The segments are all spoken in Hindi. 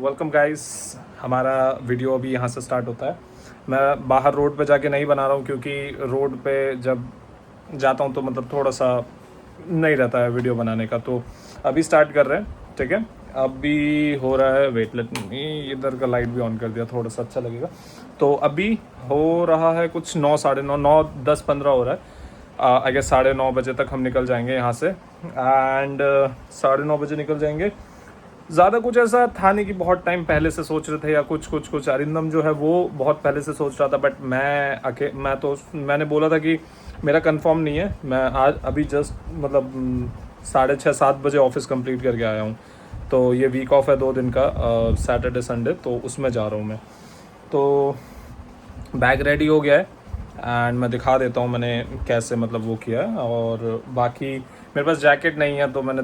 Welcome guys. हमारा वीडियो अभी यहाँ से स्टार्ट होता है। मैं बाहर रोड पे जाके नहीं बना रहा हूँ क्योंकि रोड पे जब जाता हूँ तो मतलब थोड़ा सा नहीं रहता है वीडियो बनाने का। तो अभी स्टार्ट कर रहे हैं, ठीक है। अभी हो रहा है, वेट लेट मी, इधर का लाइट भी ऑन कर दिया, थोड़ा सा अच्छा लगेगा। तो अभी हो रहा है कुछ 9, साढ़े 9, 9, 10, 15 हो रहा है। आई गेस 9:30 बजे तक हम निकल जाएंगे यहाँ से। एंड 9:30 बजे निकल जाएंगे। ज़्यादा कुछ ऐसा था नहीं कि बहुत टाइम पहले से सोच रहे थे या कुछ अरिंदम जो है वो बहुत पहले से सोच रहा था, बट मैंने बोला था कि मेरा कंफर्म नहीं है। मैं आज अभी जस्ट मतलब 6:30-7 बजे ऑफिस कंप्लीट करके आया हूँ। तो ये वीक ऑफ है 2 दिन का, सैटरडे संडे, तो उसमें जा रहा हूँ मैं। तो बैग रेडी हो गया है एंड मैं दिखा देता हूँ मैंने कैसे मतलब वो किया है। और बाकी मेरे पास जैकेट नहीं है तो मैंने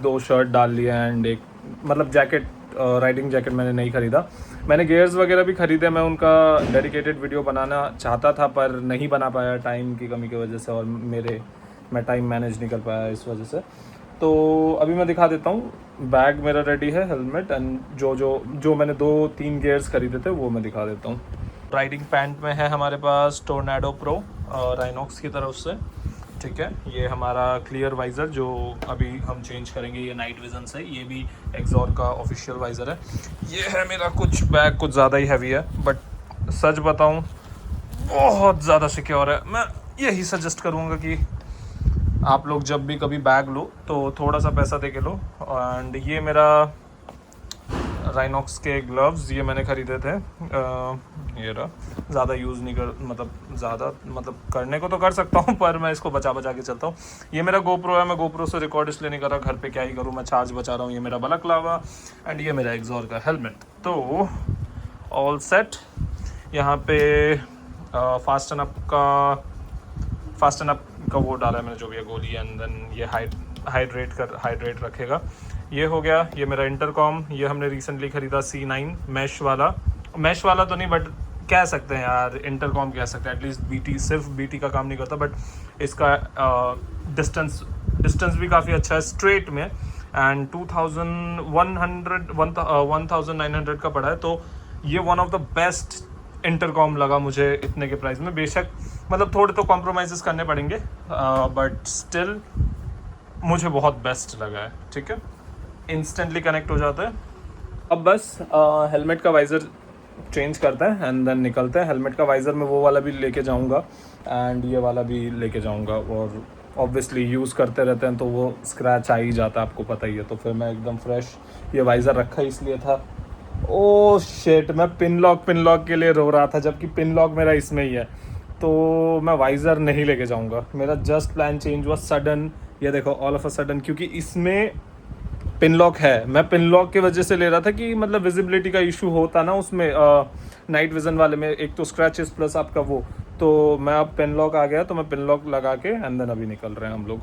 दो शर्ट डाल लिया एंड एक मतलब जैकेट, राइडिंग जैकेट मैंने नहीं ख़रीदा। मैंने गियर्स वगैरह भी ख़रीदे। मैं उनका डेडिकेटेड वीडियो बनाना चाहता था पर नहीं बना पाया टाइम की कमी की वजह से, और मैं टाइम मैनेज नहीं कर पाया इस वजह से। तो अभी मैं दिखा देता हूँ। बैग मेरा रेडी है, हेलमेट एंड जो मैंने 2-3 गियर्स खरीदे थे वो मैं दिखा देता हूँ। राइडिंग पैंट में है हमारे पास टोर्नेडो प्रो राइनॉक्स की तरफ से, ठीक है। ये हमारा क्लियर वाइज़र जो अभी हम चेंज करेंगे, ये नाइट विज़न से, ये भी एक्सॉर का ऑफिशियल वाइज़र है। ये है मेरा कुछ बैग कुछ ज़्यादा ही हैवी है, बट सच बताऊं बहुत ज़्यादा सिक्योर है। मैं यही सजेस्ट करूँगा कि आप लोग जब भी कभी बैग लो तो थोड़ा सा पैसा दे के लो। एंड ये मेरा राइनॉक्स के ग्लव्स, ये मैंने ख़रीदे थे। ये रहा। ज़्यादा यूज़ नहीं कर ज़्यादा मतलब करने को तो कर सकता हूँ पर मैं इसको बचा के चलता हूँ। ये मेरा गोप्रो है, मैं गोप्रो से रिकॉर्ड इसलिए नहीं कर रहा, घर पे क्या ही करूँ, मैं चार्ज बचा रहा हूँ। ये मेरा बलक्लावा एंड ये मेरा एक्सॉर का हेलमेट। तो ऑल सेट। यहाँ पे फास्ट एंड अप का वो डाला है मैंने, जो भी है गोली, एंड देन ये हाइड्रेट रखेगा। ये हो गया। ये मेरा इंटरकॉम, ये हमने रिसेंटली ख़रीदा C9 मैश वाला तो नहीं, बट कह सकते हैं यार, इंटरकॉम कह सकते हैं। एटलीस्ट सिर्फ BT का काम नहीं करता, बट इसका डिस्टेंस भी काफ़ी अच्छा है स्ट्रेट में। एंड 1900 का पड़ा है। तो ये one of the best intercom लगा मुझे इतने के प्राइस में। बेशक मतलब थोड़े तो कॉम्प्रोमाइज़ करने पड़ेंगे, बट स्टिल मुझे बहुत बेस्ट लगा है, ठीक है। इंस्टेंटली कनेक्ट हो जाता है। अब बस हेलमेट का वाइज़र चेंज करते हैं एंड देन निकलते हैं। हेलमेट का वाइज़र मैं वो वाला भी लेके जाऊंगा एंड ये वाला भी लेके जाऊंगा। और ऑब्वियसली यूज़ करते रहते हैं तो वो स्क्रैच आ ही जाता है, आपको पता ही है। तो फिर मैं एकदम फ्रेश ये वाइज़र रखा इसलिए था। ओ शिट, मैं पिन लॉक के लिए रो रहा था, जबकि पिन लॉक मेरा इसमें ही है। तो मैं वाइज़र नहीं लेके जाऊंगा। मेरा जस्ट प्लान चेंज हुआ सडन। ये देखो, ऑल ऑफ अ सडन, क्योंकि इसमें पिन लॉक है। मैं पिन लॉक की वजह से ले रहा था कि मतलब विजिबिलिटी का इशू होता ना उसमें, नाइट विज़न वाले में, एक तो स्क्रैचेस प्लस आपका वो। तो मैं अब पिन लॉक आ गया तो मैं पिन लॉक लगा के एंड देन अभी निकल रहे हैं हम लोग।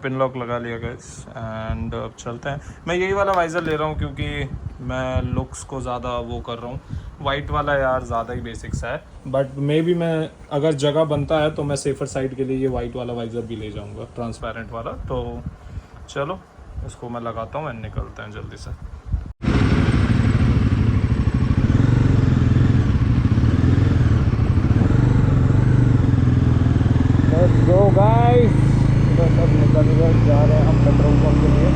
पिन लॉक लगा लिया गाइस एंड अब चलते हैं। मैं यही वाला वाइज़र ले रहा हूँ क्योंकि मैं लुक्स को ज़्यादा वो कर रहा हूँ। वाइट वाला यार ज़्यादा ही बेसिक्स है, बट मे बी मैं अगर जगह बनता है तो मैं सेफर साइड के लिए ये वाइट वाला वाइज़र भी ले जाऊँगा, ट्रांसपेरेंट वाला। तो चलो इसको मैं लगाता हूँ एंड निकलते हैं जल्दी से। Let's go guys. बस अब निकल जा रहे हैं हम पेट्रोल पंप के लिए।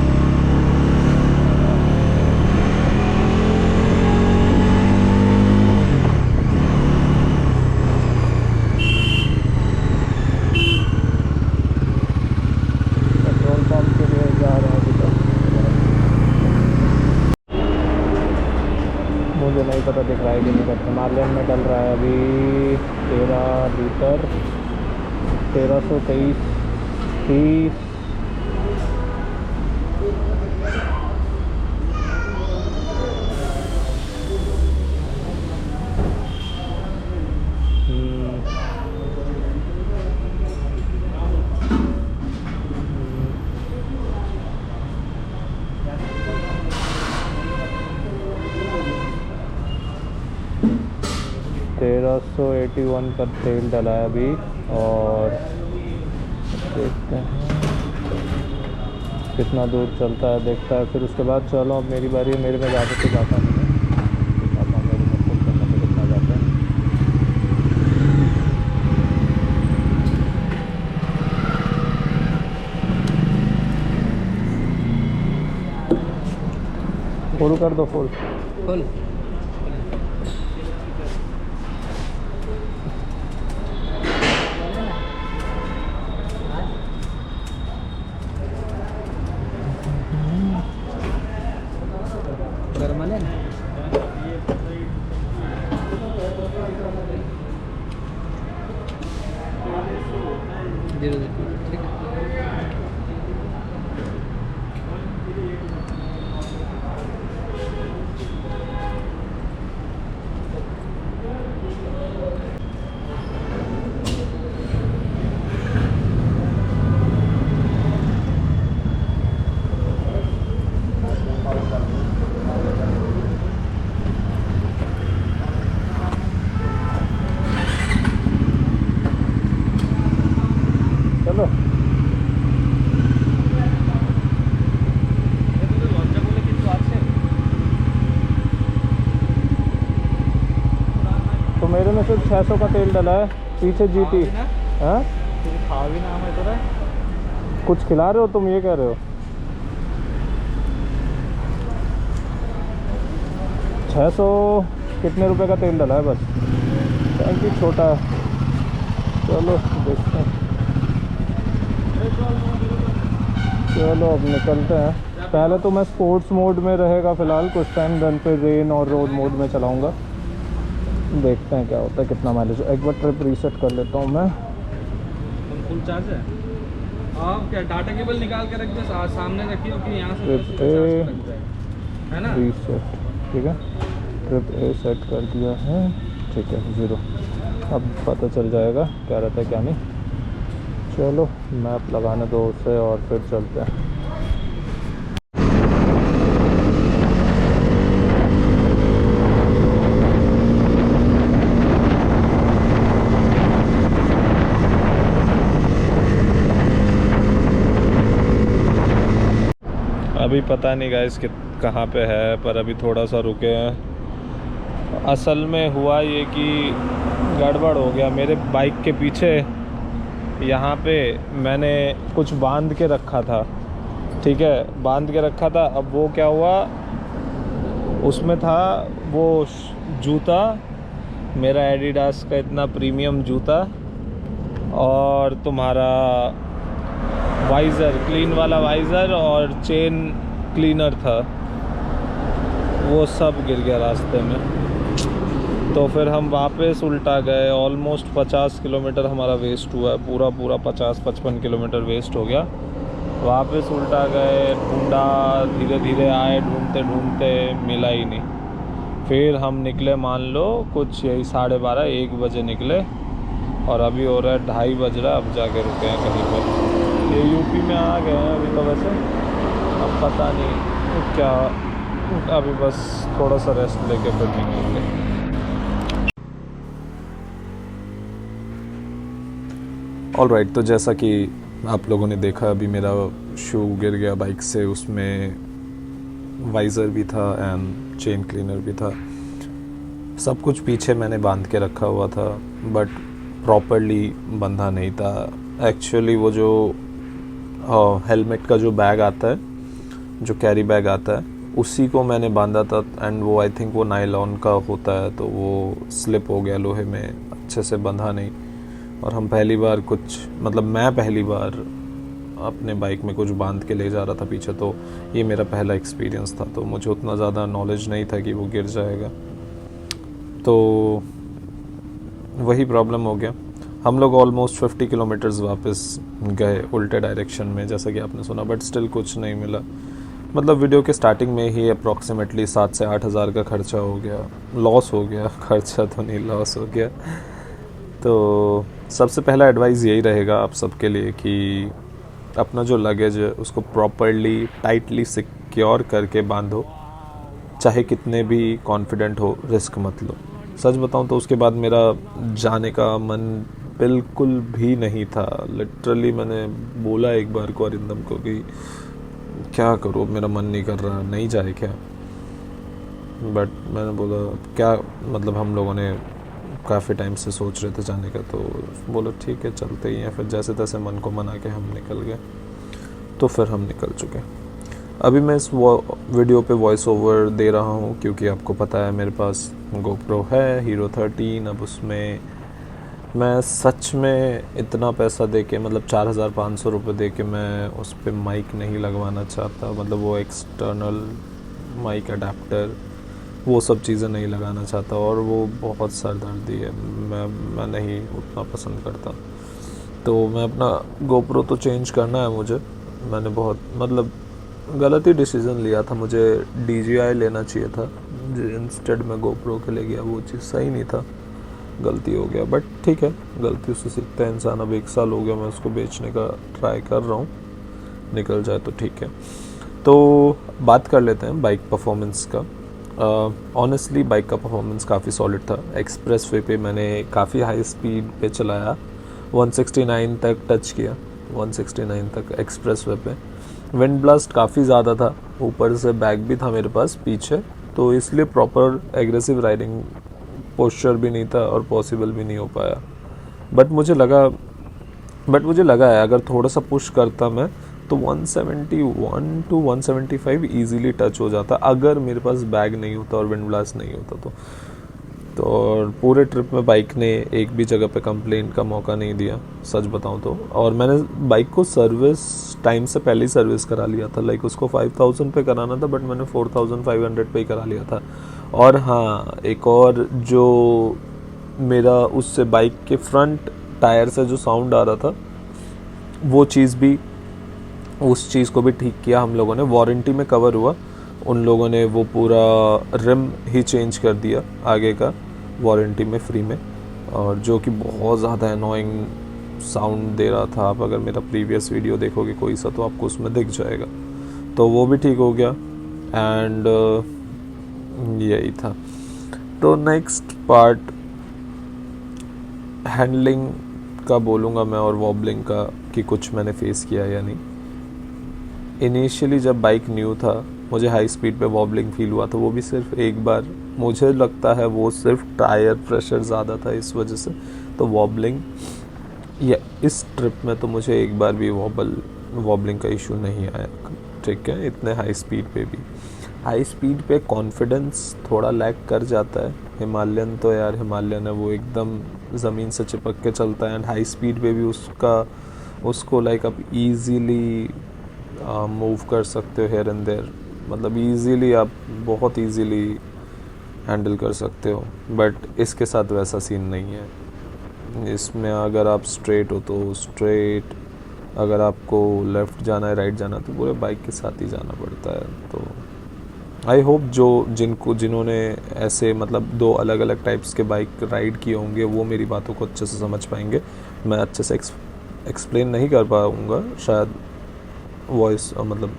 पेट्रोल पंप के लिए जा रहे हैं अभी तक। मुझे नहीं पता दिख रहा है कि नहीं, बट हिमालयन में डल रहा है अभी 13 लीटर, 1323 30। $1381 का तेल डला है अभी। और देखते हैं कितना दूर चलता है देखता है, फिर उसके बाद चलो अब मेरी बारी है, मेरे में ज़्यादा तो जाता नहीं है, दिखाता हूँ मेरे में फुल करने पे कितना जाता है। फुल कर दो, फुल फुल गरम है ना। ठीक चलो। तो मेरे में सिर्फ 600 का तेल डला है, पीछे जीटी। हाँ खा भी ना हमें तो कुछ खिला रहे हो तुम, ये कह रहे हो? 600 कितने रुपए का तेल डला है बस, टैंकी छोटा है। चलो देखते हैं, चलो अब निकलते हैं। पहले तो मैं स्पोर्ट्स मोड में रहेगा फ़िलहाल कुछ टाइम, देन फिर रेन और रोड मोड में चलाऊंगा। देखते हैं क्या होता है, कितना माइलेज। एक बार ट्रिप रीसेट कर लेता हूँ मैं। फुल चार्ज है। आप क्या डाटा केबल निकाल के रख दो, सामने रखिए कि यहाँ से ट्रिप चार्ज लग जाए, है ना। रीसेट, ठीक है, ट्रिप ए सेट कर दिया है, ठीक है 0। अब पता चल जाएगा क्या रहता है क्या नहीं। चलो मैप लगाने दो उसे और फिर चलते हैं। अभी पता नहीं गाइस कि कहाँ पे है, पर अभी थोड़ा सा रुके हैं। असल में हुआ ये कि गड़बड़ हो गया मेरे बाइक के पीछे, यहाँ पे मैंने कुछ बांध के रखा था, ठीक है, बांध के रखा था। अब वो क्या हुआ, उसमें था वो जूता, मेरा एडिडास का इतना प्रीमियम जूता, और तुम्हारा वाइज़र, क्लीन वाला वाइज़र और चेन क्लीनर था, वो सब गिर गया रास्ते में। तो फिर हम वापस उल्टा गए, ऑलमोस्ट 50 किलोमीटर हमारा वेस्ट हुआ, पूरा 50-55 किलोमीटर वेस्ट हो गया। वापस उल्टा गए, ढूंढा, धीरे धीरे आए, ढूंढते ढूंढते मिला ही नहीं। फिर हम निकले, मान लो कुछ यही 12:30-1 बजे निकले, और अभी हो रहा है 2:30 बज रहा है। अब जाके रुके हैं कहीं पर, ये यूपी में आ गए हैं अभी तो वैसे। अब पता नहीं क्या, अभी बस थोड़ा सा रेस्ट लेके फिर निकलेंगे। ऑलराइट, तो जैसा कि आप लोगों ने देखा, अभी मेरा शू गिर गया बाइक से, उसमें वाइज़र भी था एंड चेन क्लीनर भी था। सब कुछ पीछे मैंने बांध के रखा हुआ था, बट प्रॉपरली बंधा नहीं था। एक्चुअली वो जो हेलमेट का जो बैग आता है, जो कैरी बैग आता है, उसी को मैंने बांधा था, एंड वो आई थिंक वो नायलॉन का होता है, तो वो स्लिप हो गया लोहे में, अच्छे से बंधा नहीं। और हम पहली बार कुछ, मतलब मैं पहली बार अपने बाइक में कुछ बांध के ले जा रहा था पीछे, तो ये मेरा पहला एक्सपीरियंस था, तो मुझे उतना ज़्यादा नॉलेज नहीं था कि वो गिर जाएगा, तो वही प्रॉब्लम हो गया। हम लोग ऑलमोस्ट 50 किलोमीटर्स वापस गए उल्टे डायरेक्शन में, जैसा कि आपने सुना, बट स्टिल कुछ नहीं मिला। मतलब वीडियो के स्टार्टिंग में ही अप्रॉक्सीमेटली 7 से 8 हज़ार का खर्चा हो गया, लॉस हो गया, खर्चा तो नहीं, लॉस हो गया। तो सबसे पहला एडवाइस यही रहेगा आप सबके लिए कि अपना जो लगेज है उसको प्रॉपरली टाइटली सिक्योर करके बांधो, चाहे कितने भी कॉन्फिडेंट हो, रिस्क मत लो। सच बताऊं तो उसके बाद मेरा जाने का मन बिल्कुल भी नहीं था। लिटरली मैंने बोला एक बार को अरिंदम को कि क्या करूँ, मेरा मन नहीं कर रहा, नहीं जाए क्या। बट मैंने बोला क्या, मतलब हम लोगों ने काफ़ी टाइम से सोच रहे थे जाने का, तो बोला ठीक है चलते ही हैं। फिर जैसे तैसे मन को मना के हम निकल गए, तो फिर हम निकल चुके। अभी मैं इस वीडियो पे वॉइस ओवर दे रहा हूँ क्योंकि आपको पता है मेरे पास GoPro है हीरो 13। अब उसमें मैं सच में इतना पैसा दे के, मतलब 4,500 रुपये दे के मैं उस पर माइक नहीं लगवाना चाहता। मतलब वो एक्सटर्नल माइक अडेप्टर, वो सब चीज़ें नहीं लगाना चाहता, और वो बहुत सरदर्दी है, मैं नहीं उतना पसंद करता। तो मैं अपना GoPro तो चेंज करना है मुझे। मैंने बहुत मतलब गलत ही डिसीज़न लिया था, मुझे DJI लेना चाहिए था, इंस्टेड में GoPro के ले गया। वो चीज़ सही नहीं था, गलती हो गया। बट ठीक है, गलती से सीखता है इंसान। अब 1 साल हो गया, मैं उसको बेचने का ट्राई कर रहा हूँ, निकल जाए तो ठीक है। तो बात कर लेते हैं बाइक परफॉर्मेंस का। ऑनेस्टली बाइक का परफॉर्मेंस काफ़ी सॉलिड था। एक्सप्रेस वे पे मैंने काफ़ी हाई स्पीड पे चलाया, 169 तक टच किया, 169 तक एक्सप्रेस वे पे। विंड ब्लास्ट काफ़ी ज़्यादा था, ऊपर से बैग भी था मेरे पास पीछे, तो इसलिए प्रॉपर एग्रेसिव राइडिंग पोस्चर भी नहीं था और पॉसिबल भी नहीं हो पाया। बट मुझे लगा है अगर थोड़ा सा पुश करता मैं तो 171 टू 175 इजीली टच हो जाता, अगर मेरे पास बैग नहीं होता और विंड ब्लास्ट नहीं होता तो और पूरे ट्रिप में बाइक ने एक भी जगह पे कंप्लेंट का मौका नहीं दिया, सच बताऊं तो। और मैंने बाइक को सर्विस टाइम से पहले ही सर्विस करा लिया था, लाइक उसको 5,000 पे कराना था, बट मैंने 4,500 पे ही करा लिया था। और हाँ, एक और जो मेरा उससे बाइक के फ्रंट टायर से जो साउंड आ रहा था, वो चीज़ भी, उस चीज़ को भी ठीक किया हम लोगों ने, वारंटी में कवर हुआ। उन लोगों ने वो पूरा रिम ही चेंज कर दिया आगे का, वारंटी में फ्री में, और जो कि बहुत ज़्यादा एनोइंग साउंड दे रहा था। आप अगर मेरा प्रीवियस वीडियो देखोगे कोई सा, तो आपको उसमें दिख जाएगा। तो वो भी ठीक हो गया, एंड यही था। तो नेक्स्ट पार्ट हैंडलिंग का बोलूँगा मैं, और वॉबलिंग का, कि कुछ मैंने फेस किया या नहीं। इनिशियली जब बाइक न्यू था, मुझे हाई स्पीड पे वॉबलिंग फील हुआ था, वो भी सिर्फ एक बार। मुझे लगता है वो सिर्फ टायर प्रेशर ज़्यादा था इस वजह से, तो वॉबलिंग, या इस ट्रिप में तो मुझे एक बार भी वॉबलिंग का इशू नहीं आया, ठीक है। इतने हाई स्पीड पे भी, हाई स्पीड पे कॉन्फिडेंस थोड़ा लैग कर जाता है। हिमालयन तो यार हिमालयन है, वो एकदम ज़मीन से चिपक के चलता है, एंड हाई स्पीड पे भी उसको लाइक आप इजीली मूव कर सकते हो हेयर एंड देयर, मतलब इजीली, आप बहुत इजीली हैंडल कर सकते हो। बट इसके साथ वैसा सीन नहीं है। इसमें अगर आप स्ट्रेट हो तो स्ट्रेट, अगर आपको लेफ़्ट जाना है, राइट जाना है, तो पूरे बाइक के साथ ही जाना पड़ता है। तो आई होप जिन्होंने ऐसे मतलब 2 अलग अलग टाइप्स के बाइक राइड किए होंगे, वो मेरी बातों को अच्छे से समझ पाएंगे। मैं अच्छे से एक्सप्लेन नहीं कर पाऊँगा शायद वॉइस, मतलब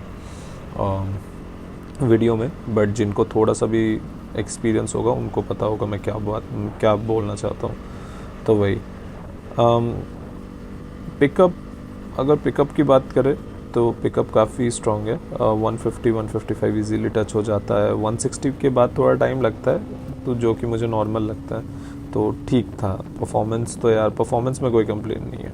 वीडियो में, बट जिनको थोड़ा सा भी एक्सपीरियंस होगा उनको पता होगा मैं क्या बोलना चाहता हूँ। तो वही पिकअप, अगर पिकअप की बात करें तो पिकअप काफ़ी स्ट्रॉन्ग है। 150-155 इजीली टच हो जाता है। 160 के बाद थोड़ा टाइम लगता है, तो जो कि मुझे नॉर्मल लगता है, तो ठीक था। परफॉर्मेंस तो यार, परफॉर्मेंस में कोई कंप्लेन नहीं है।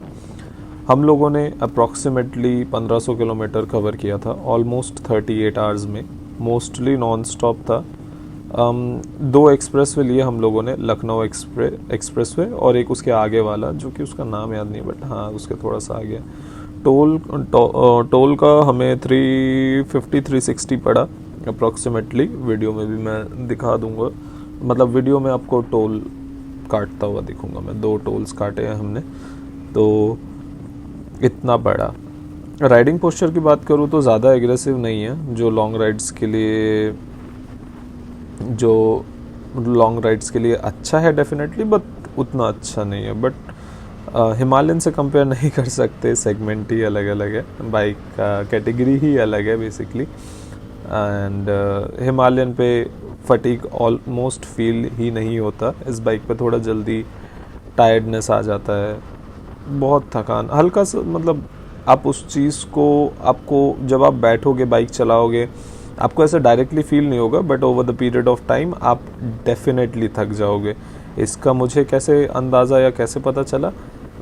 हम लोगों ने अप्रॉक्सीमेटली 1500 किलोमीटर कवर किया था, ऑलमोस्ट 38 आवर्स में, मोस्टली नॉन स्टॉप था। 2 एक्सप्रेस वे लिए हम लोगों ने, लखनऊ एक्सप्रेस वे और एक उसके आगे वाला, जो कि उसका नाम याद नहीं, बट हाँ उसके थोड़ा सा आगे। टोल का हमें 350-360 पड़ा अप्रॉक्सीमेटली। वीडियो में भी मैं दिखा दूंगा, मतलब वीडियो में आपको टोल काटता हुआ दिखूंगा मैं। 2 टोल्स काटे हैं हमने, तो इतना पड़ा। राइडिंग पोस्चर की बात करूँ तो ज़्यादा एग्रेसिव नहीं है, जो लॉन्ग राइड्स के लिए अच्छा है डेफिनेटली, बट उतना अच्छा नहीं है। बट हिमालयन से कंपेयर नहीं कर सकते, सेगमेंट ही अलग अलग है, बाइक का कैटेगरी ही अलग है बेसिकली। एंड हिमालयन पे फटीग ऑलमोस्ट फील ही नहीं होता। इस बाइक पे थोड़ा जल्दी टायर्डनेस आ जाता है, बहुत थकान, हल्का सा, मतलब आप उस चीज़ को, आपको जब आप बैठोगे बाइक चलाओगे, आपको ऐसे डायरेक्टली फील नहीं होगा, but over the period of time आप डेफिनेटली थक जाओगे। इसका मुझे कैसे अंदाज़ा या कैसे पता चला,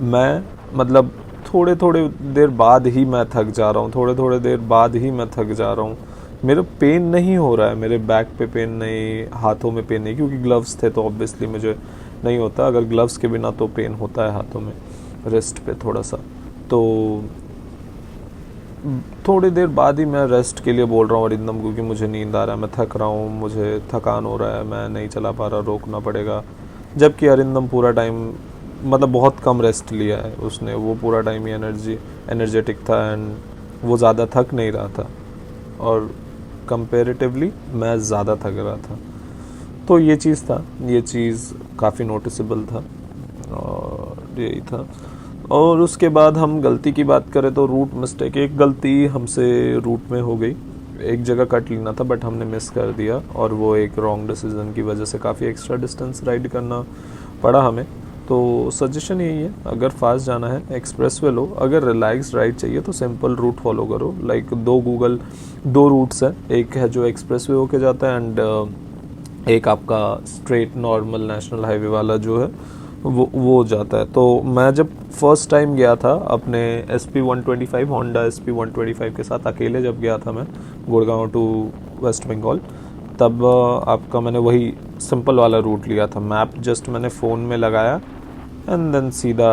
मैं मतलब थोड़े थोड़े देर बाद ही मैं थक जा रहा हूँ, थोड़े थोड़े देर बाद ही मैं थक जा रहा हूँ। मेरा पेन नहीं हो रहा है, मेरे बैक पे पेन नहीं, हाथों में पेन नहीं, क्योंकि ग्लव्स थे तो ऑब्वियसली मुझे नहीं होता। अगर ग्लव्स के बिना तो पेन होता है हाथों में, रिस्ट पे थोड़ा सा। तो थोड़ी देर बाद ही मैं रेस्ट के लिए बोल रहा हूँ अरिंदम को कि मुझे नींद आ रहा है, मैं थक रहा हूँ, मुझे थकान हो रहा है, मैं नहीं चला पा रहा, रोकना पड़ेगा। जबकि अरिंदम पूरा टाइम मतलब बहुत कम रेस्ट लिया है उसने, वो पूरा टाइम ही एनर्जेटिक था एंड वो ज़्यादा थक नहीं रहा था, और कंपेरेटिवली मैं ज़्यादा थक रहा था। तो ये चीज़ था, ये चीज़ काफ़ी नोटिसेबल था और यही था। और उसके बाद हम गलती की बात करें तो रूट मिस्टेक, एक गलती हमसे रूट में हो गई। एक जगह कट लेना था बट हमने मिस कर दिया, और वो एक रॉन्ग डिसीजन की वजह से काफ़ी एक्स्ट्रा डिस्टेंस राइड करना पड़ा हमें। तो सजेशन यही है, अगर फास्ट जाना है एक्सप्रेसवे लो, अगर रिलैक्स राइड चाहिए तो सिंपल रूट फॉलो करो। लाइक दो रूट्स हैं, एक है जो एक्सप्रेसवे होके जाता है एंड एक आपका स्ट्रेट नॉर्मल नेशनल हाईवे वाला जो है वो जाता है। तो मैं जब फर्स्ट टाइम गया था अपने SP125 होंडा SP125 के साथ अकेले जब गया था मैं गुड़गांव टू वेस्ट बंगाल, तब आपका मैंने वही सिंपल वाला रूट लिया था। मैप जस्ट मैंने फ़ोन में लगाया एंड देन सीधा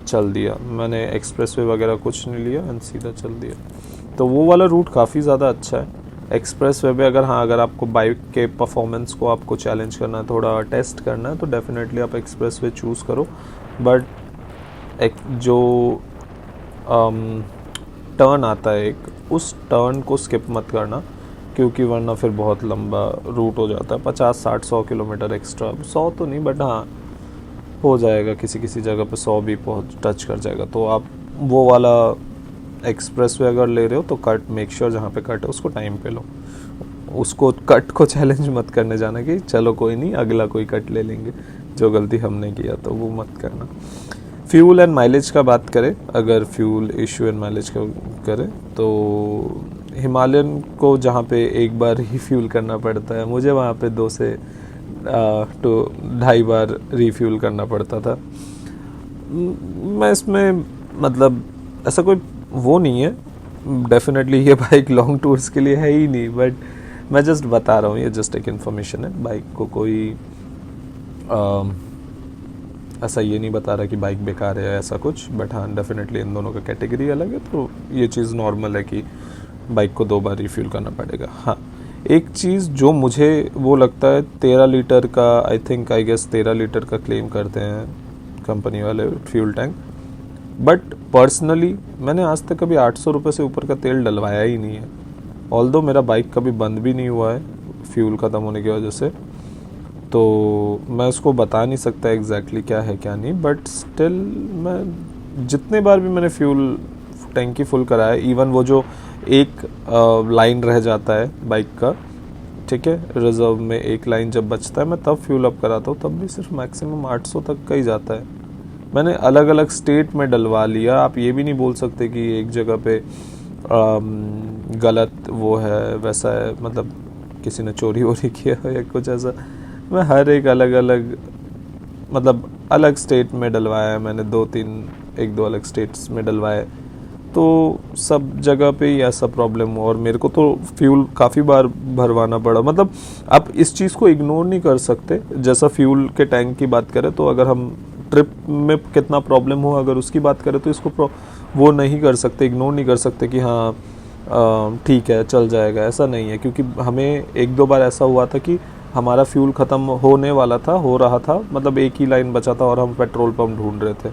चल दिया, मैंने एक्सप्रेसवे वगैरह कुछ नहीं लिया एंड सीधा चल दिया। तो वो वाला रूट काफ़ी ज़्यादा अच्छा है। एक्सप्रेसवे पे अगर आपको बाइक के परफॉर्मेंस को आपको चैलेंज करना है, थोड़ा टेस्ट करना है, तो डेफिनेटली आप एक्सप्रेसवे चूज़ करो। बट एक जो टर्न आता है एक, उस टर्न को स्किप मत करना, क्योंकि वरना फिर बहुत लंबा रूट हो जाता है। 50, 60, 100 किलोमीटर एक्स्ट्रा, 100 तो नहीं बट हाँ हो जाएगा, किसी किसी जगह पे 100 भी पहुँच टच कर जाएगा। तो आप वो वाला एक्सप्रेसवे अगर ले रहे हो तो कट मेक श्योर जहाँ पे कट है उसको टाइम पे लो, उसको कट को चैलेंज मत करने जाना कि चलो कोई नहीं अगला कोई कट ले लेंगे, जो गलती हमने किया तो वो मत करना। फ्यूल एंड माइलेज का बात करें, अगर फ्यूल इशू एंड माइलेज का करें तो हिमालयन को जहाँ पे एक बार ही फ्यूल करना पड़ता है, मुझे वहाँ पे 2 से 2.5 बार रीफ्यूल करना पड़ता था। मैं इसमें मतलब ऐसा कोई वो नहीं है, डेफिनेटली ये बाइक लॉन्ग टूर्स के लिए है ही नहीं, बट मैं जस्ट बता रहा हूँ, ये जस्ट एक इन्फॉर्मेशन है। बाइक को कोई ऐसा ये नहीं बता रहा कि बाइक बेकार है ऐसा कुछ, बट हाँ डेफिनेटली इन दोनों का कैटेगरी अलग है, तो ये चीज़ नॉर्मल है कि बाइक को 2 बार रिफ्यूल करना पड़ेगा। हाँ एक चीज़ जो मुझे वो लगता है 13 लीटर का, आई गेस 13 लीटर का क्लेम करते हैं कंपनी वाले फ्यूल टैंक, बट पर्सनली मैंने आज तक कभी 800 रुपये से ऊपर का तेल डलवाया ही नहीं है। ऑल्दो मेरा बाइक कभी बंद भी नहीं हुआ है फ्यूल ख़त्म होने की वजह से, तो मैं उसको बता नहीं सकता एग्जैक्टली क्या है क्या नहीं, बट स्टिल मैं जितने बार भी मैंने फ्यूल टैंकी फुल कराया, इवन वो जो एक लाइन रह जाता है बाइक का, ठीक है, रिजर्व में एक लाइन जब बचता है मैं तब फ्यूल अप कराता हूँ, तब भी सिर्फ मैक्सिमम 800 तक का ही जाता है। मैंने अलग अलग स्टेट में डलवा लिया, आप ये भी नहीं बोल सकते कि एक जगह पे गलत वो है वैसा है, मतलब किसी ने चोरी वोरी किया या कुछ ऐसा। मैं हर एक अलग अलग मतलब अलग स्टेट में डलवाया है मैंने, 1-2 अलग स्टेट्स में डलवाए, तो सब जगह पे ही ऐसा प्रॉब्लम हुआ और मेरे को तो फ्यूल काफ़ी बार भरवाना पड़ा। मतलब आप इस चीज़ को इग्नोर नहीं कर सकते। जैसा फ्यूल के टैंक की बात करें तो अगर हम ट्रिप में कितना प्रॉब्लम हो अगर उसकी बात करें तो इसको वो नहीं कर सकते, इग्नोर नहीं कर सकते कि हाँ ठीक है चल जाएगा, ऐसा नहीं है। क्योंकि हमें 1-2 बार ऐसा हुआ था कि हमारा फ्यूल ख़त्म होने वाला था, हो रहा था, मतलब एक ही लाइन बचा था और हम पेट्रोल पंप ढूंढ रहे थे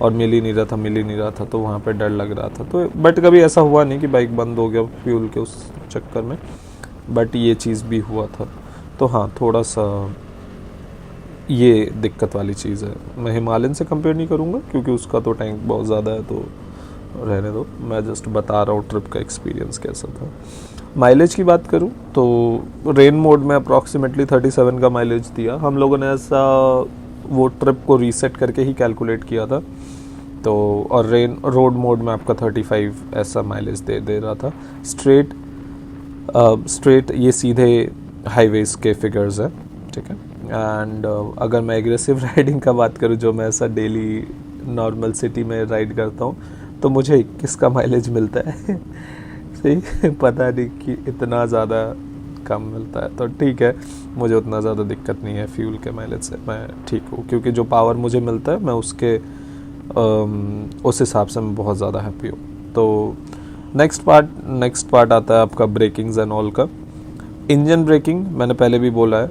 और मिल ही नहीं रहा था, तो वहाँ पे डर लग रहा था। तो बट कभी ऐसा हुआ नहीं कि बाइक बंद हो गया फ्यूल के उस चक्कर में, बट ये चीज़ भी हुआ था। तो हाँ थोड़ा सा ये दिक्कत वाली चीज़ है। मैं हिमालयन से कंपेयर नहीं करूँगा क्योंकि उसका तो टैंक बहुत ज़्यादा है, तो रहने दो, मैं जस्ट बता रहा हूँ ट्रिप का एक्सपीरियंस कैसा था। माइलेज की बात करूँ तो रेन मोड में अप्रॉक्सीमेटली 37 का माइलेज दिया। हम लोगों ने ऐसा वो ट्रिप को रीसेट करके ही कैलकुलेट किया था, तो और रोड मोड में आपका 35 ऐसा माइलेज दे रहा था। स्ट्रेट ये सीधे हाईवेज़ के फिगर्स हैं, ठीक है। एंड अगर मैं एग्रेसिव राइडिंग का बात करूँ, जो मैं ऐसा डेली नॉर्मल सिटी में राइड करता हूँ, तो मुझे 21 का माइलेज मिलता है सही पता नहीं कि इतना ज़्यादा कम मिलता है, तो ठीक है, मुझे उतना ज़्यादा दिक्कत नहीं है फ्यूल के माइलेज से, मैं ठीक हूँ, क्योंकि जो पावर मुझे मिलता है मैं उसके उस हिसाब से मैं बहुत ज़्यादा हैप्पी हूँ। तो नेक्स्ट पार्ट आता है आपका ब्रेकिंग्स एंड ऑल का। इंजन ब्रेकिंग मैंने पहले भी बोला है,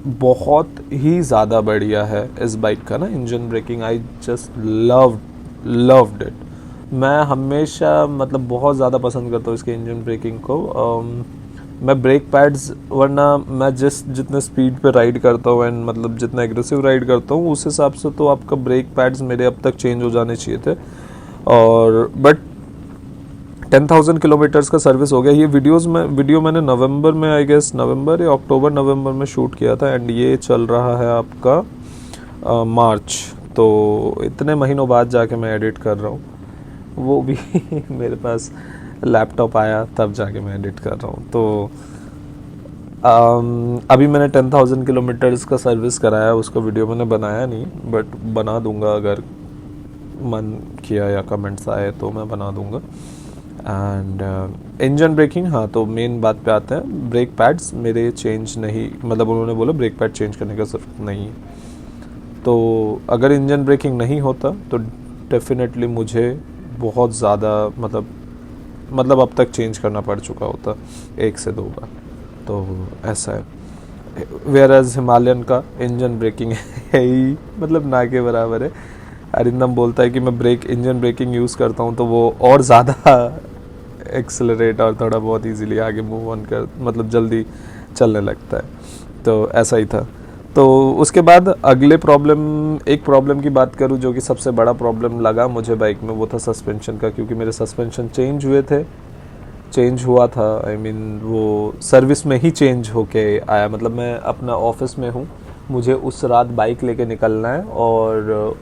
बहुत ही ज़्यादा बढ़िया है इस बाइक का ना engine braking. I just loved it. मैं हमेशा मतलब बहुत ज़्यादा पसंद करता हूँ इसके इंजन ब्रेकिंग को। मैं ब्रेक पैड्स, वरना मैं जितने स्पीड पे राइड करता हूँ एंड मतलब जितना एग्रेसिव राइड करता हूँ, उस हिसाब से तो आपका ब्रेक पैड्स मेरे अब तक चेंज हो जाने चाहिए थे। और बट 10,000 किलोमीटर्स का सर्विस हो गया। ये वीडियो मैंने नवंबर में, आई गेस नवंबर या अक्टूबर नवंबर में शूट किया था, एंड ये चल रहा है आपका मार्च। तो इतने महीनों बाद जाके मैं एडिट कर रहा हूँ, वो भी मेरे पास लैपटॉप आया तब जाके मैं एडिट कर रहा हूँ। तो अभी मैंने 10,000 किलोमीटर्स का सर्विस कराया, उसका वीडियो मैंने बनाया नहीं, बट बना दूंगा, अगर मन किया या कमेंट्स आए तो मैं बना दूंगा। एंड इंजन ब्रेकिंग, हाँ, तो मेन बात पे आते हैं। ब्रेक पैड्स मेरे चेंज नहीं, मतलब उन्होंने बोला ब्रेक पैड चेंज करने का ज़रूरत नहीं है। तो अगर इंजन ब्रेकिंग नहीं होता तो डेफिनेटली मुझे बहुत ज़्यादा मतलब अब तक चेंज करना पड़ चुका होता 1 से 2 बार। तो ऐसा है। वेयर एज हिमालयन का इंजन ब्रेकिंग है ही मतलब ना के बराबर है। अरिंदम बोलता है कि मैं इंजन ब्रेकिंग यूज़ करता हूँ तो वो और ज़्यादा एक्सेलरेट और थोड़ा बहुत इजीली आगे मूव ऑन मतलब जल्दी चलने लगता है। तो ऐसा ही था। तो उसके बाद अगले एक प्रॉब्लम की बात करूँ, जो कि सबसे बड़ा प्रॉब्लम लगा मुझे बाइक में, वो था सस्पेंशन का, क्योंकि मेरे सस्पेंशन चेंज हुआ था। आई मीन वो सर्विस में ही चेंज होके आया। मतलब मैं अपना ऑफिस में हूँ, मुझे उस रात बाइक लेके निकलना है, और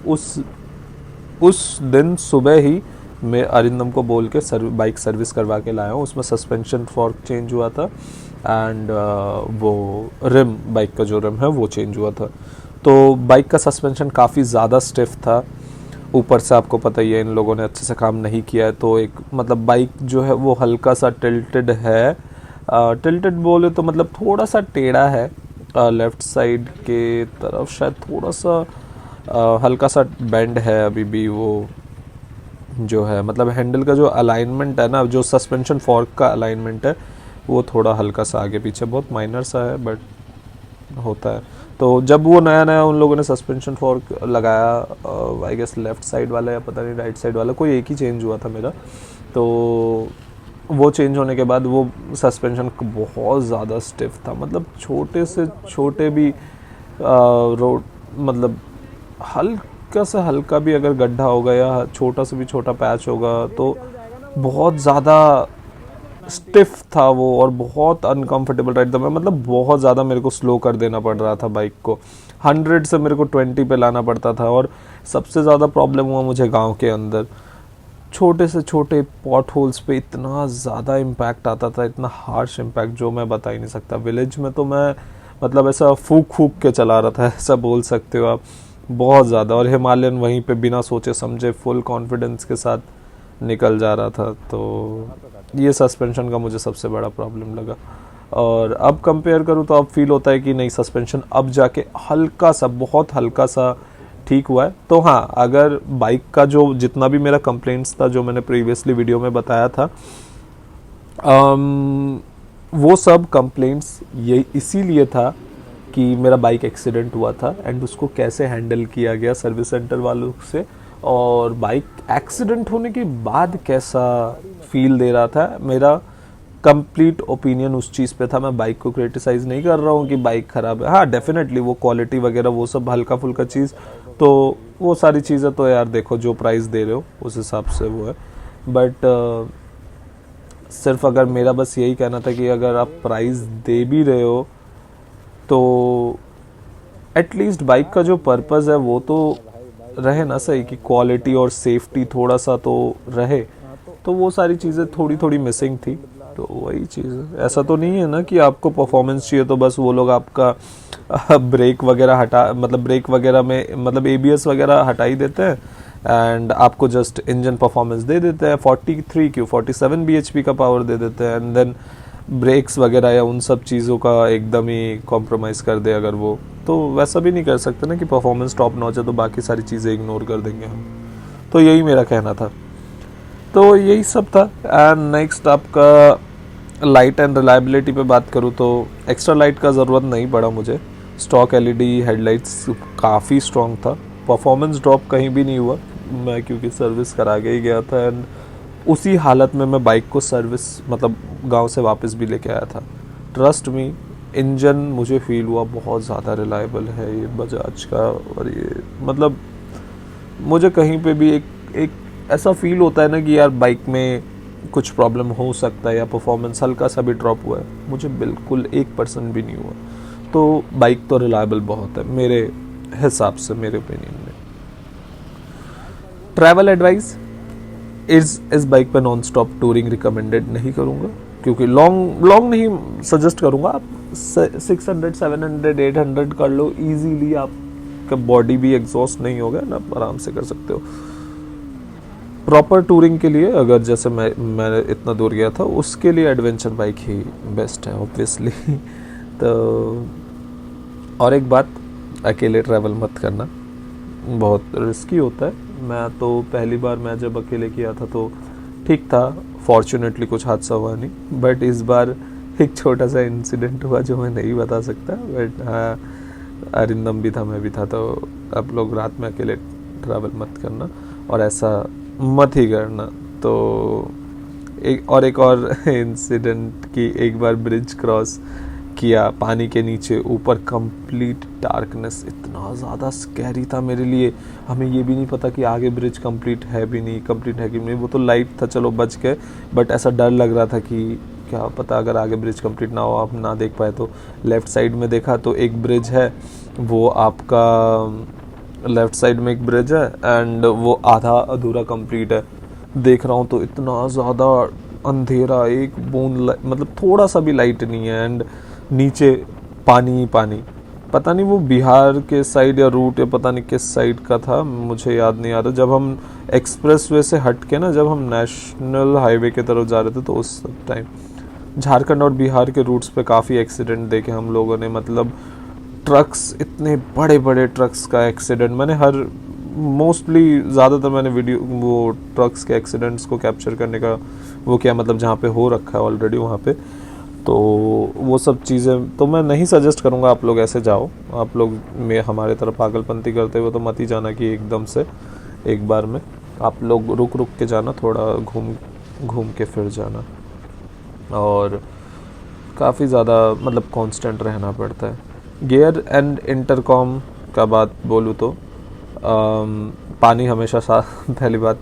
उस दिन सुबह ही मैं अरिंदम को बोल के बाइक सर्विस करवा के लाया हूँ। उसमें सस्पेंशन फॉर्क चेंज हुआ था, एंड वो बाइक का जो रिम है वो चेंज हुआ था। तो बाइक का सस्पेंशन काफ़ी ज़्यादा स्टिफ था। ऊपर से आपको पता ही है, इन लोगों ने अच्छे से काम नहीं किया है, तो एक मतलब बाइक जो है वो हल्का सा टिल्टेड है। टिल्टेड बोले तो मतलब थोड़ा सा टेढ़ा है, लेफ़्ट साइड के तरफ शायद थोड़ा सा हल्का सा बेंड है अभी भी। वो जो है मतलब हैंडल का जो अलाइनमेंट है ना, जो सस्पेंशन फॉर्क का अलाइनमेंट है, वो थोड़ा हल्का सा आगे पीछे, बहुत माइनर सा है बट होता है। तो जब वो नया उन लोगों ने सस्पेंशन फॉर्क लगाया, आई गेस लेफ़्ट साइड वाला या पता नहीं राइट साइड वाला, कोई एक ही चेंज हुआ था मेरा। तो वो चेंज होने के बाद वो सस्पेंशन बहुत ज़्यादा स्टिफ था। मतलब छोटे से छोटे भी रोड, मतलब हल्का से हल्का भी अगर गड्ढा होगा या छोटा से भी छोटा पैच होगा तो बहुत ज़्यादा स्टिफ था वो, और बहुत अनकंफर्टेबल राइड था। मैं मतलब बहुत ज़्यादा मेरे को स्लो कर देना पड़ रहा था बाइक को, 100 से मेरे को 20 पे लाना पड़ता था। और सबसे ज़्यादा प्रॉब्लम हुआ मुझे गांव के अंदर, छोटे से छोटे पॉट होल्स पे इतना ज़्यादा इम्पैक्ट आता था, इतना हार्श इम्पैक्ट जो मैं बता ही नहीं सकता। विलेज में तो मैं मतलब ऐसा फूक के चला रहा था, ऐसा बोल सकते हो आप, बहुत ज़्यादा। और हिमालयन वहीं पे बिना सोचे समझे फुल कॉन्फिडेंस के साथ निकल जा रहा था। तो ये सस्पेंशन का मुझे सबसे बड़ा प्रॉब्लम लगा। और अब कंपेयर करूँ तो अब फील होता है कि नहीं, सस्पेंशन अब जाके हल्का सा, बहुत हल्का सा ठीक हुआ है। तो हाँ, अगर बाइक का जो जितना भी मेरा कंप्लेंट्स था, जो मैंने प्रीवियसली वीडियो में बताया था, वो सब कंप्लेंट्स ये इसीलिए था कि मेरा बाइक एक्सीडेंट हुआ था एंड उसको कैसे हैंडल किया गया सर्विस सेंटर वालों से, और बाइक एक्सीडेंट होने के बाद कैसा फील दे रहा था। मेरा कंप्लीट ओपिनियन उस चीज़ पे था। मैं बाइक को क्रिटिसाइज़ नहीं कर रहा हूँ कि बाइक ख़राब है। हाँ, डेफिनेटली वो क्वालिटी वगैरह वो सब हल्का फुल्का चीज़, तो वो सारी चीज़ें तो यार देखो, जो प्राइस दे रहे हो उस हिसाब से वो है। बट सिर्फ अगर मेरा बस यही कहना था कि अगर आप प्राइस दे भी रहे हो तो एटलीस्ट बाइक का जो पर्पज़ है वो तो रहे ना सही कि क्वालिटी और सेफ्टी थोड़ा सा तो रहे, तो वो सारी चीज़ें थोड़ी थोड़ी मिसिंग थी। तो वही चीज़ है, ऐसा तो नहीं है ना कि आपको परफॉर्मेंस चाहिए तो बस वो लोग आपका ब्रेक वगैरह हटा, मतलब ब्रेक वगैरह में मतलब ABS वगैरह हटा ही देते हैं एंड आपको जस्ट इंजन परफॉर्मेंस दे देते हैं, 43 क्यों 47 bhp का पावर दे देते हैं, एंड देन ब्रेक्स वगैरह या उन सब चीज़ों का एकदम ही कॉम्प्रोमाइज़ कर दे अगर वो, तो वैसा भी नहीं कर सकते ना कि परफॉर्मेंस टॉप नॉच है तो बाकी सारी चीज़ें इग्नोर कर देंगे हम। तो यही मेरा कहना था, तो यही सब था। एंड नेक्स्ट आपका लाइट एंड रिलायबिलिटी पे बात करूँ तो एक्स्ट्रा लाइट का ज़रूरत नहीं पड़ा मुझे, स्टॉक LED हेडलाइट्स काफ़ी स्ट्रॉन्ग था, परफॉर्मेंस ड्रॉप कहीं भी नहीं हुआ, मैं क्योंकि सर्विस करा के ही गया था एंड उसी हालत में मैं बाइक को सर्विस मतलब गांव से वापस भी लेके आया था। ट्रस्ट मी, इंजन मुझे फील हुआ बहुत ज़्यादा रिलायबल है ये बजाज का, और ये मतलब मुझे कहीं पे भी एक ऐसा फील होता है ना कि यार बाइक में कुछ प्रॉब्लम हो सकता है या परफॉर्मेंस हल्का सा भी ड्रॉप हुआ है, मुझे बिल्कुल 1% भी नहीं हुआ। तो बाइक तो रिलायबल बहुत है मेरे हिसाब से, मेरे ओपिनियन में। ट्रैवल एडवाइस, इस बाइक पे नॉन स्टॉप टूरिंग रिकमेंडेड नहीं करूँगा, क्योंकि लॉन्ग नहीं सजेस्ट करूँगा। आप 600 700 800 कर लो इजीली, आपका बॉडी भी एग्जॉस्ट नहीं होगा ना, आराम से कर सकते हो। प्रॉपर टूरिंग के लिए अगर जैसे मैं इतना दूर गया था, उसके लिए एडवेंचर बाइक ही बेस्ट है ऑब्वियसली। तो और एक बात, अकेले ट्रैवल मत करना, बहुत रिस्की होता है। मैं तो पहली बार मैं जब अकेले किया था तो ठीक था, फॉर्चुनेटली कुछ हादसा हुआ नहीं, बट इस बार एक छोटा सा इंसिडेंट हुआ जो मैं नहीं बता सकता, बट हाँ अरिंदम भी था, मैं भी था। तो आप लोग रात में अकेले ट्रैवल मत करना और ऐसा मत ही करना। तो एक और इंसिडेंट की, एक बार ब्रिज क्रॉस किया पानी के नीचे, ऊपर कंप्लीट डार्कनेस, इतना ज़्यादा स्कैरी था मेरे लिए। हमें ये भी नहीं पता कि आगे ब्रिज कंप्लीट है कि नहीं, वो तो लाइट था चलो बच गए, बट ऐसा डर लग रहा था कि क्या पता अगर आगे ब्रिज कंप्लीट ना हो, आप ना देख पाए। तो लेफ़्ट साइड में देखा तो एक ब्रिज है, वो आपका लेफ़्ट साइड में एक ब्रिज है एंड वो आधा अधूरा कंप्लीट है। देख रहा हूँ तो इतना ज़्यादा अंधेरा, एक बूंद मतलब थोड़ा सा भी लाइट नहीं है, एंड नीचे पानी ही पानी। पता नहीं वो बिहार के साइड या रूट या पता नहीं किस साइड का था, मुझे याद नहीं आ रहा। जब हम एक्सप्रेसवे से हट के ना, जब हम नेशनल हाईवे की तरफ जा रहे थे, तो उस टाइम झारखंड और बिहार के रूट्स पे काफ़ी एक्सीडेंट देखे हम लोगों ने। मतलब ट्रक्स, इतने बड़े बड़े ट्रक्स का एक्सीडेंट मैंने मोस्टली ज़्यादातर मैंने वीडियो वो ट्रक्स के एक्सीडेंट्स को कैप्चर करने का वो किया, मतलब जहाँ पे हो रखा है ऑलरेडी वहाँ पे। तो वो सब चीज़ें तो मैं नहीं सजेस्ट करूँगा आप लोग ऐसे जाओ। आप लोग में हमारे तरफ पागलपंती करते हुए तो मत ही जाना कि एकदम से एक बार में। आप लोग रुक के जाना, थोड़ा घूम के फिर जाना, और काफ़ी ज़्यादा मतलब कांस्टेंट रहना पड़ता है। गियर एंड इंटरकॉम का बात बोलूँ तो पानी हमेशा साथ पहली बात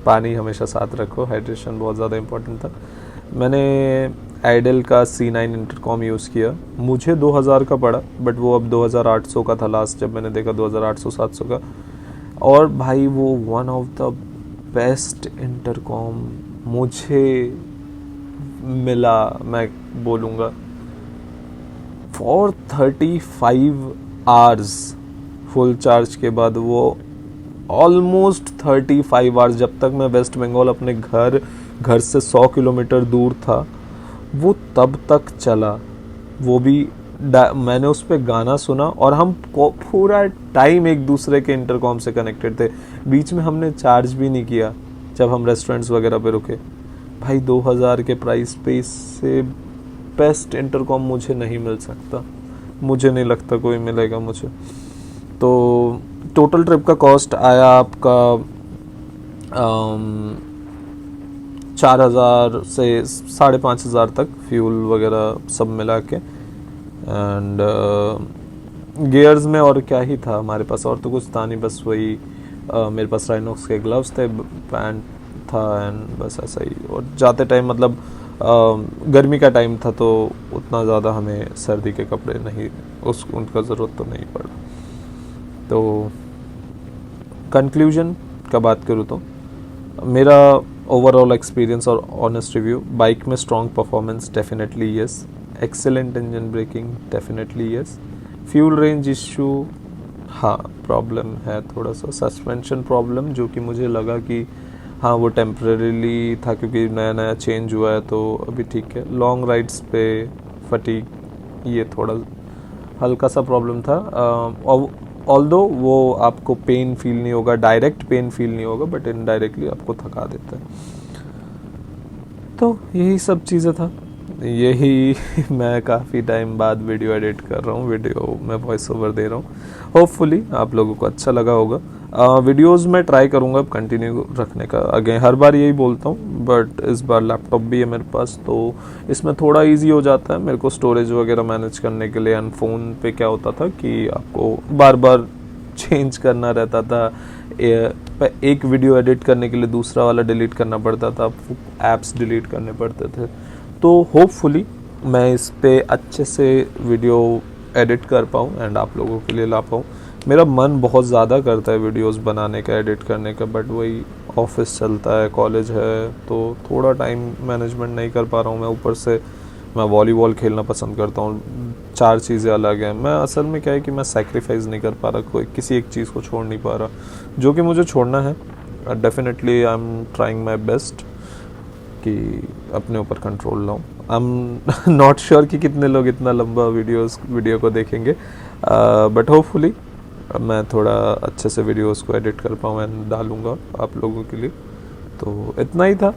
पानी हमेशा साथ रखो, हाइड्रेशन बहुत ज़्यादा इम्पोर्टेंट था। मैंने आइडल का C9 इंटरकॉम यूज़ किया, मुझे 2000 का पड़ा, बट वो अब 2800 का था लास्ट जब मैंने देखा, 2800-700 का। और भाई वो one of the best intercom मुझे मिला, मैं बोलूँगा। फॉर 35 आवर्स फुल चार्ज के बाद, वो ऑलमोस्ट 35 आवर्स, जब तक मैं वेस्ट बंगाल अपने घर से 100 किलोमीटर दूर था, वो तब तक चला। वो भी मैंने उस पर गाना सुना और हम पूरा टाइम एक दूसरे के इंटरकॉम से कनेक्टेड थे। बीच में हमने चार्ज भी नहीं किया जब हम रेस्टोरेंट्स वगैरह पे रुके। भाई 2000 के प्राइस पे इससे बेस्ट इंटरकॉम मुझे नहीं मिल सकता, मुझे नहीं लगता कोई मिलेगा मुझे। तो टोटल ट्रिप का कॉस्ट आया आपका 4000 से 5500 तक, फ्यूल वगैरह सब मिला के। एंड गियर्स में और क्या ही था हमारे पास, और तो कुछ था नहीं, बस वही मेरे पास राइनॉक्स के ग्लव्स थे, पैंट था, एंड बस ऐसा ही। और जाते टाइम मतलब गर्मी का टाइम था तो उतना ज़्यादा हमें सर्दी के कपड़े नहीं उनका ज़रूरत तो नहीं पड़ा। तो कंक्लूजन का बात करूँ तो मेरा ओवरऑल एक्सपीरियंस और ऑनेस्ट रिव्यू, बाइक में strong performance definitely yes, excellent engine braking definitely yes, fuel range issue हाँ प्रॉब्लम है थोड़ा सा, सस्पेंशन प्रॉब्लम जो कि मुझे लगा कि हाँ वो टेम्परेरीली था क्योंकि नया नया चेंज हुआ है तो अभी ठीक है। लॉन्ग राइड्स पे फटीग ये थोड़ा हल्का सा प्रॉब्लम था, ऑल्दो वो आपको पेन फील नहीं होगा, डायरेक्ट पेन फील नहीं होगा, बट इनडायरेक्टली आपको थका देता है। तो यही सब चीज़ें था, यही मैं काफ़ी टाइम बाद वीडियो एडिट कर रहा हूँ, वीडियो में वॉइस ओवर दे रहा हूँ। होपफुली आप लोगों को अच्छा लगा होगा। वीडियोस में ट्राई करूँगा अब कंटिन्यू रखने का, अगेन हर बार यही बोलता हूँ, बट इस बार लैपटॉप भी है मेरे पास तो इसमें थोड़ा इजी हो जाता है मेरे को स्टोरेज वगैरह मैनेज करने के लिए। एंड फ़ोन पे क्या होता था कि आपको बार बार चेंज करना रहता था, एक वीडियो एडिट करने के लिए दूसरा वाला डिलीट करना पड़ता था, ऐप्स डिलीट करने पड़ते थे। तो होपफुली मैं इस पे अच्छे से वीडियो एडिट कर पाऊँ एंड आप लोगों के लिए ला पाऊँ। मेरा मन बहुत ज़्यादा करता है वीडियोस बनाने का, एडिट करने का, बट वही ऑफिस चलता है, कॉलेज है, तो थोड़ा टाइम मैनेजमेंट नहीं कर पा रहा हूँ मैं। ऊपर से मैं वॉलीबॉल खेलना पसंद करता हूँ, 4 चीज़ें अलग हैं। मैं असल में क्या है कि मैं सैक्रिफाइस नहीं कर पा रहा, कोई किसी एक चीज़ को छोड़ नहीं पा रहा, जो कि मुझे छोड़ना है। Definitely I am trying my best कि अपने ऊपर कंट्रोल लाऊं। आई एम नॉट श्योर कि कितने लोग इतना लंबा वीडियो को देखेंगे, बट होपफुली मैं थोड़ा अच्छे से वीडियोस को एडिट कर पाऊँ एंड डालूँगा आप लोगों के लिए। तो इतना ही था।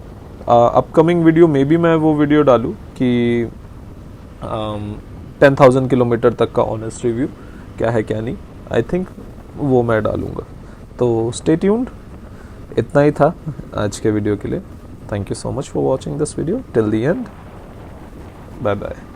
अपकमिंग वीडियो में भी मैं वो वीडियो डालूँ कि 10,000 किलोमीटर तक का ऑनेस्ट रिव्यू क्या है क्या नहीं, आई थिंक वो मैं डालूँगा। तो स्टे ट्यून्ड। इतना ही था आज के वीडियो के लिए। Thank you so much for watching this video till the end. Bye bye.